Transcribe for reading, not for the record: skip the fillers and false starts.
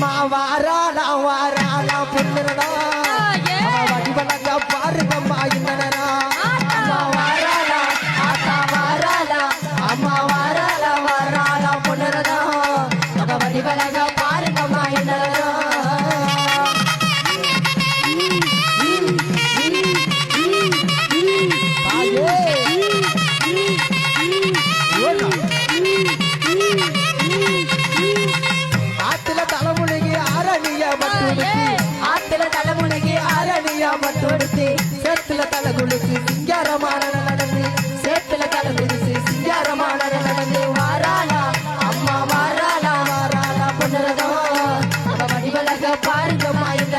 அம்மா வாராளா வாராளா பொண்ணுடா வடிவனங்க பாருங்கம்மா இன்னனரா அம்மா வாராளா ஆத்தா வாராளா அம்மா வாராளா வாராளா பொண்ணுடா வடிவனங்க பாருங்கம்மா இன்னனரா ஆத்துல தலைமுனைக்கு அரணியா மட்டுடுத்து சேத்துல தலை குளிச்சு சிங்காரமான நடந்து சேத்துல தலை குளிச்சு சிங்காரமான நடந்து வாராளா அம்மா வாராளா வாராளா பொண்ணுறதோ வடிவழக பாருங்கம்மா இந்த